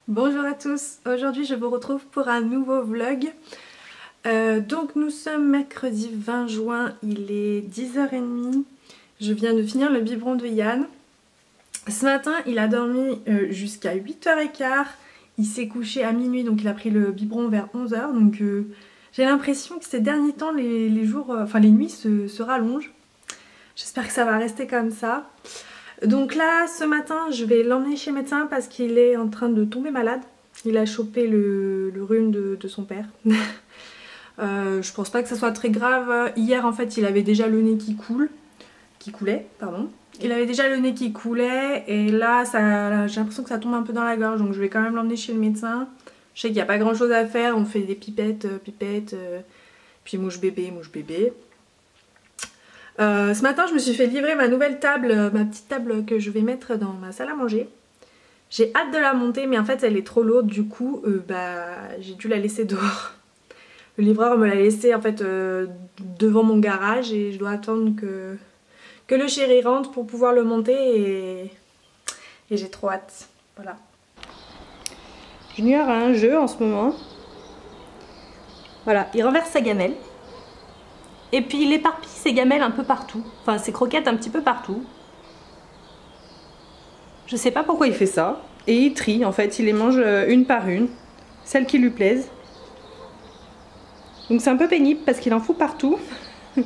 Bonjour à tous, aujourd'hui je vous retrouve pour un nouveau vlog. Donc nous sommes mercredi 20 juin, il est 10h30. Je viens de finir le biberon de Yann. Ce matin il a dormi jusqu'à 8h15. Il s'est couché à minuit, donc il a pris le biberon vers 11h. Donc j'ai l'impression que ces derniers temps les jours, enfin les nuits se rallongent. J'espère que ça va rester comme ça. Donc là, ce matin, je vais l'emmener chez le médecin parce qu'il est en train de tomber malade. Il a chopé le rhume de son père. Je pense pas que ça soit très grave. Hier, en fait, il avait déjà le nez qui coulait, pardon. Il avait déjà le nez qui coulait et là, j'ai l'impression que ça tombe un peu dans la gorge. Donc je vais quand même l'emmener chez le médecin. Je sais qu'il n'y a pas grand chose à faire. On fait des pipettes, puis mouche bébé, mouche bébé. Ce matin je me suis fait livrer ma nouvelle table, ma petite table que je vais mettre dans ma salle à manger. J'ai hâte de la monter mais en fait elle est trop lourde, du coup j'ai dû la laisser dehors. Le livreur me l'a laissée en fait devant mon garage et je dois attendre que le chéri rentre pour pouvoir le monter et j'ai trop hâte. Voilà. Junior a un jeu en ce moment. Voilà, il renverse sa gamelle. Et puis il éparpille ses gamelles un peu partout. Enfin ses croquettes un petit peu partout. Je sais pas pourquoi il fait ça. Et il trie en fait, il les mange une par une. Celles qui lui plaisent. Donc c'est un peu pénible parce qu'il en fout partout. Je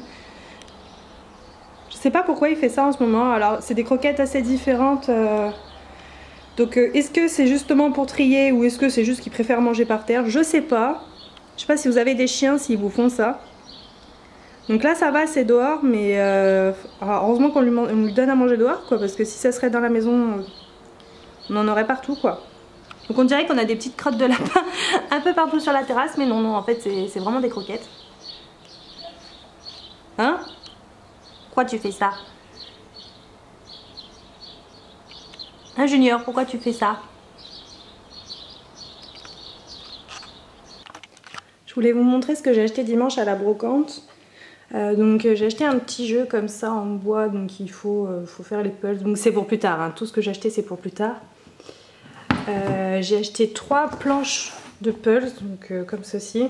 sais pas pourquoi il fait ça en ce moment. Alors c'est des croquettes assez différentes. Donc est-ce que c'est justement pour trier ou est-ce que c'est juste qu'il préfère manger par terre? Je sais pas. Je sais pas si vous avez des chiens, s'ils vous font ça. Donc là ça va, c'est dehors, mais heureusement qu'on lui donne à manger dehors, quoi, parce que si ça serait dans la maison, on en aurait partout, quoi. Donc on dirait qu'on a des petites crottes de lapin un peu partout sur la terrasse, mais non, non, en fait c'est vraiment des croquettes. Hein? Pourquoi tu fais ça? Hein Junior, pourquoi tu fais ça? Je voulais vous montrer ce que j'ai acheté dimanche à la brocante. Donc j'ai acheté un petit jeu comme ça en bois, donc il faut faire les puzzles, donc c'est pour plus tard, hein. Tout ce que j'ai acheté c'est pour plus tard. J'ai acheté 3 planches de puzzles, donc comme ceci,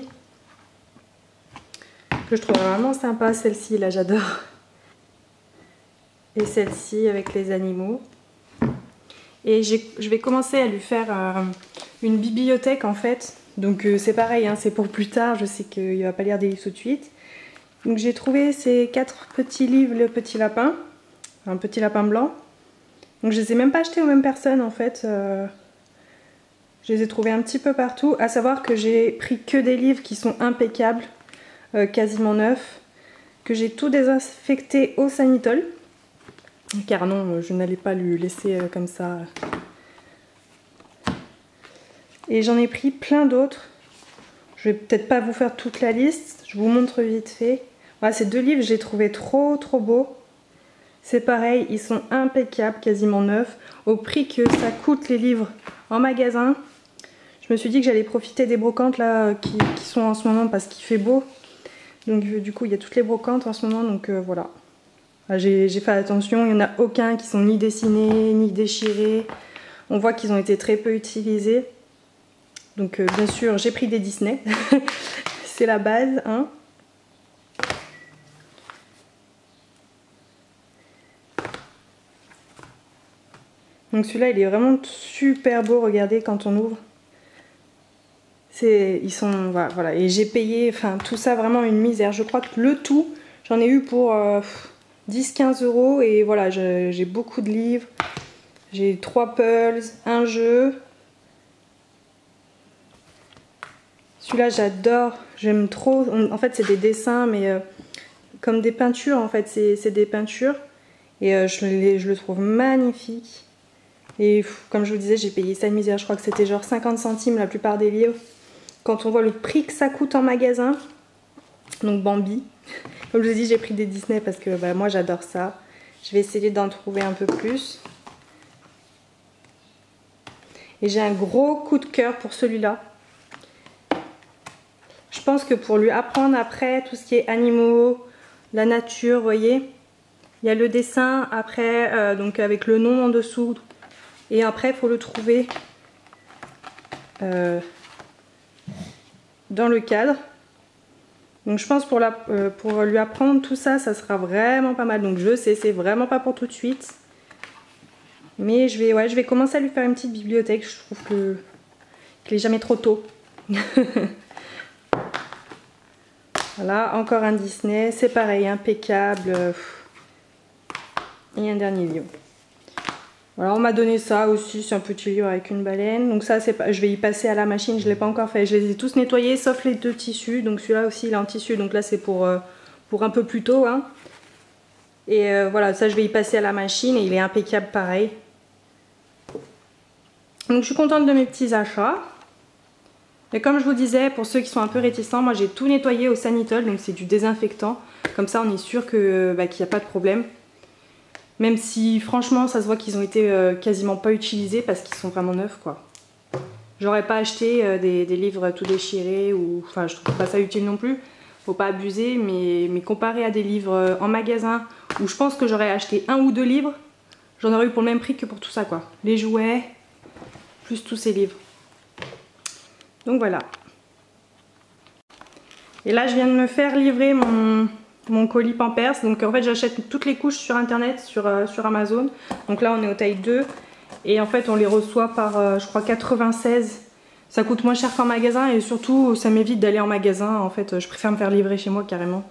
que je trouve vraiment sympa. Celle-ci là j'adore, et celle-ci avec les animaux. Et je vais commencer à lui faire une bibliothèque en fait, donc c'est pareil, hein, c'est pour plus tard. Je sais qu'il va pas lire des livres tout de suite. Donc j'ai trouvé ces 4 petits livres, le petit lapin, un petit lapin blanc. Donc je les ai même pas achetés aux mêmes personnes en fait. Je les ai trouvés un petit peu partout. À savoir que j'ai pris que des livres qui sont impeccables, quasiment neufs, que j'ai tout désinfecté au Sanitol. Car non, je n'allais pas lui laisser comme ça. Et j'en ai pris plein d'autres. Je vais peut-être pas vous faire toute la liste, je vous montre vite fait. Voilà, ces 2 livres, j'ai trouvé trop beaux. C'est pareil, ils sont impeccables, quasiment neufs. Au prix que ça coûte les livres en magasin. Je me suis dit que j'allais profiter des brocantes là qui sont en ce moment parce qu'il fait beau. Donc du coup, il y a toutes les brocantes en ce moment, donc voilà. J'ai fait attention, il n'y en a aucun qui sont ni dessinés, ni déchirés. On voit qu'ils ont été très peu utilisés. Donc bien sûr j'ai pris des Disney, c'est la base, hein. Donc celui-là il est vraiment super beau, regardez quand on ouvre. Ils sont, voilà, et j'ai payé, enfin tout ça vraiment une misère. Je crois que le tout, j'en ai eu pour 10-15 € et voilà, j'ai beaucoup de livres. J'ai 3 puzzles, un jeu. Celui-là j'adore, j'aime trop. En fait c'est des dessins mais comme des peintures en fait, c'est des peintures. Et je le trouve magnifique. Et comme je vous disais, j'ai payé ça une misère, je crois que c'était genre 50 centimes la plupart des livres. Quand on voit le prix que ça coûte en magasin. Donc Bambi. Comme je vous dis, j'ai pris des Disney parce que bah, moi j'adore ça. Je vais essayer d'en trouver un peu plus. Et j'ai un gros coup de cœur pour celui-là. Je pense que pour lui apprendre après tout ce qui est animaux, la nature, vous voyez, il y a le dessin après, donc avec le nom en dessous. Et après, il faut le trouver. dans le cadre. Donc je pense pour lui apprendre tout ça, ça sera vraiment pas mal. Donc je sais, c'est vraiment pas pour tout de suite. Mais je vais commencer à lui faire une petite bibliothèque. Je trouve qu'il est jamais trop tôt. Voilà, encore un Disney. C'est pareil, impeccable. Et un dernier livre. Voilà, on m'a donné ça aussi. C'est un petit livre avec une baleine. Donc ça, je vais y passer à la machine. Je ne l'ai pas encore fait. Je les ai tous nettoyés, sauf les 2 tissus. Donc celui-là aussi, il est en tissu. Donc là, c'est pour un peu plus tôt. Hein. Et voilà, ça, je vais y passer à la machine. Et il est impeccable pareil. Donc je suis contente de mes petits achats. Et comme je vous disais, pour ceux qui sont un peu réticents, moi j'ai tout nettoyé au Sanitol, donc c'est du désinfectant. Comme ça on est sûr qu'il n'y a pas de problème. Même si franchement ça se voit qu'ils ont été quasiment pas utilisés parce qu'ils sont vraiment neufs quoi. J'aurais pas acheté des livres tout déchirés ou... Enfin je trouve pas ça utile non plus. Faut pas abuser, mais comparé à des livres en magasin où je pense que j'aurais acheté 1 ou 2 livres, j'en aurais eu pour le même prix que pour tout ça quoi. Les jouets, plus tous ces livres. Donc voilà. Et là je viens de me faire livrer mon colis Pampers. Donc en fait j'achète toutes les couches sur internet, sur Amazon. Donc là on est au taille 2. Et en fait on les reçoit par je crois 96. Ça coûte moins cher qu'en magasin et surtout ça m'évite d'aller en magasin. En fait je préfère me faire livrer chez moi carrément.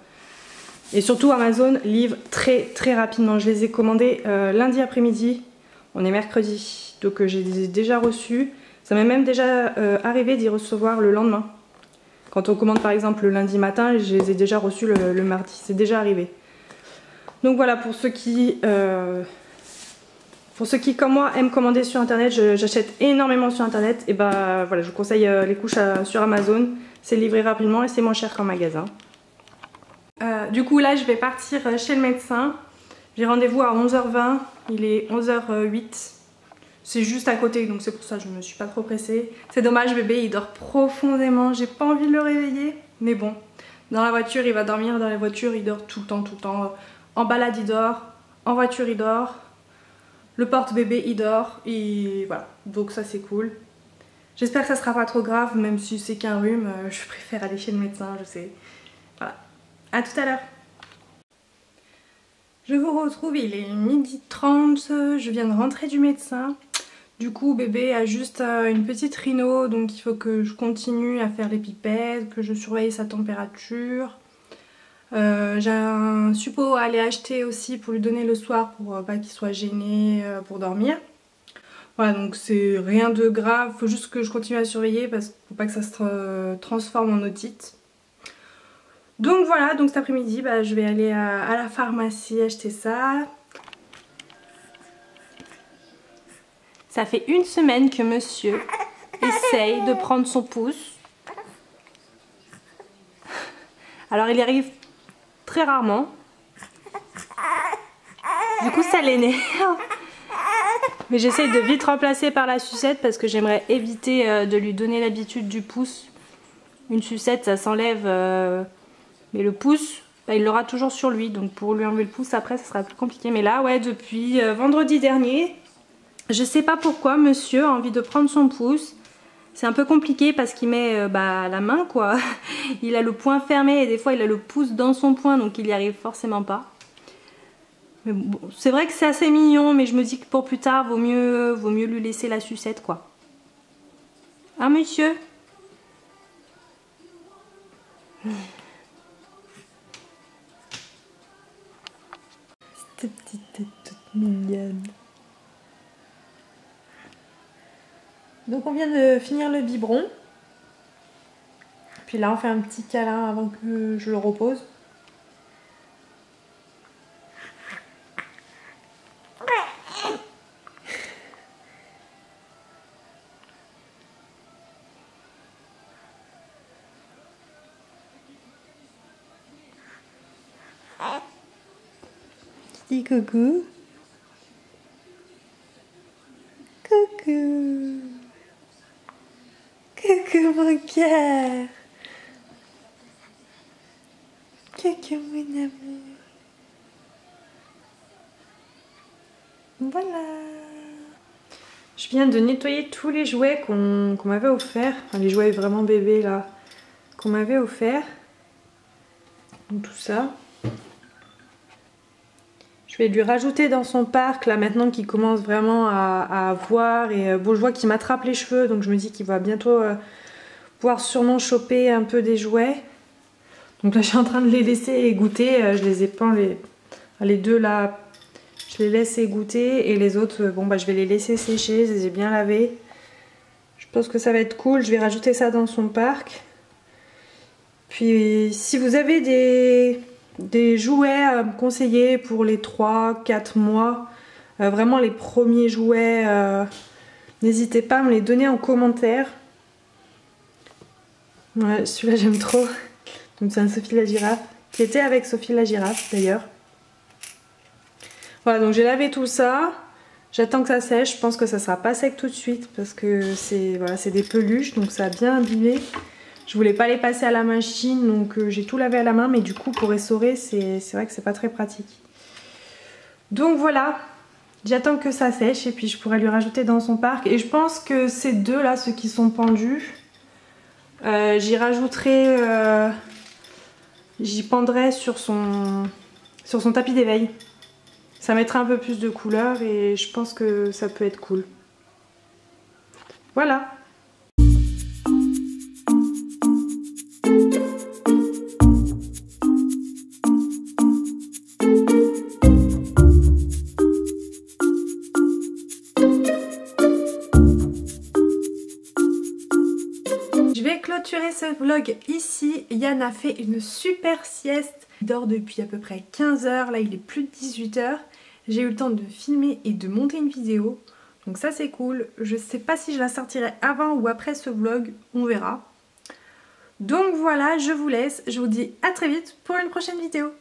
Et surtout Amazon livre très rapidement. Je les ai commandés lundi après-midi. On est mercredi. Donc je les ai déjà reçus. Ça m'est même déjà arrivé d'y recevoir le lendemain. Quand on commande par exemple le lundi matin, je les ai déjà reçus le mardi. C'est déjà arrivé. Donc voilà, pour ceux qui comme moi aiment commander sur internet, j'achète énormément sur internet. Et bah voilà, je vous conseille les couches sur Amazon. C'est livré rapidement et c'est moins cher qu'en magasin. Du coup là je vais partir chez le médecin. J'ai rendez-vous à 11h20. Il est 11h08. C'est juste à côté, donc c'est pour ça que je ne me suis pas trop pressée. C'est dommage, bébé, il dort profondément. J'ai pas envie de le réveiller. Mais bon, dans la voiture, il va dormir. Dans la voiture, il dort tout le temps. En balade, il dort. En voiture, il dort. Le porte-bébé, il dort. Et voilà, donc ça, c'est cool. J'espère que ça sera pas trop grave, même si c'est qu'un rhume. Je préfère aller chez le médecin, je sais. Voilà, à tout à l'heure. Je vous retrouve, il est 12h30. Je viens de rentrer du médecin. Du coup bébé a juste une petite rhino, donc il faut que je continue à faire les pipettes, que je surveille sa température. J'ai un suppôt à aller acheter aussi pour lui donner le soir pour pas qu'il soit gêné pour dormir. Voilà, donc c'est rien de grave, faut juste que je continue à surveiller parce qu'il ne faut pas que ça se transforme en otite. Donc voilà, donc cet après-midi je vais aller à la pharmacie acheter ça. Ça fait 1 semaine que monsieur essaye de prendre son pouce. Alors il y arrive très rarement. Du coup ça l'énerve. Mais j'essaye de vite remplacer par la sucette parce que j'aimerais éviter de lui donner l'habitude du pouce. Une sucette ça s'enlève, mais le pouce il l'aura toujours sur lui. Donc pour lui enlever le pouce après ça sera plus compliqué. Mais là ouais, depuis vendredi dernier, je sais pas pourquoi monsieur a envie de prendre son pouce. C'est un peu compliqué parce qu'il met la main quoi. Il a le poing fermé et des fois il a le pouce dans son poing, donc il y arrive forcément pas. Mais bon, c'est vrai que c'est assez mignon, mais je me dis que pour plus tard vaut mieux lui laisser la sucette quoi. Hein monsieur? Cette petite tête toute mignonne. Donc on vient de finir le biberon. Puis là on fait un petit câlin avant que je le repose. Dis coucou. Coucou. Coucou mon cœur. Coucou mon amour. Voilà. Je viens de nettoyer tous les jouets qu'on m'avait offerts, enfin les jouets vraiment bébés là, qu'on m'avait offerts. Donc tout ça. Je vais lui rajouter dans son parc là maintenant qu'il commence vraiment à voir et bon je vois qu'il m'attrape les cheveux donc je me dis qu'il va bientôt pouvoir sûrement choper un peu des jouets. Donc là je suis en train de les laisser goûter, je les ai pas les deux là. Je les laisse égoutter et les autres, bon bah je vais les laisser sécher, je les ai bien lavés. Je pense que ça va être cool, je vais rajouter ça dans son parc. Puis si vous avez des jouets à me conseiller pour les 3-4 mois, vraiment les premiers jouets, n'hésitez pas à me les donner en commentaire. Ouais, celui-là j'aime trop. Donc c'est un Sophie la girafe, qui était avec Sophie la girafe d'ailleurs. Voilà, donc j'ai lavé tout ça, j'attends que ça sèche, je pense que ça sera pas sec tout de suite parce que c'est voilà, des peluches donc ça a bien abîmé. Je voulais pas les passer à la machine donc j'ai tout lavé à la main mais du coup pour essorer c'est vrai que c'est pas très pratique. Donc voilà, j'attends que ça sèche et puis je pourrai lui rajouter dans son parc et je pense que ces deux là, ceux qui sont pendus, j'y rajouterai, j'y pendrai sur son tapis d'éveil. Ça mettra un peu plus de couleur et je pense que ça peut être cool. Voilà. Je vais clôturer ce vlog ici. Yann a fait une super sieste. Il dort depuis à peu près 15 h. Là il est plus de 18 h. J'ai eu le temps de filmer et de monter une vidéo. Donc ça c'est cool. Je sais pas si je la sortirai avant ou après ce vlog. On verra. Donc voilà, je vous laisse. Je vous dis à très vite pour une prochaine vidéo.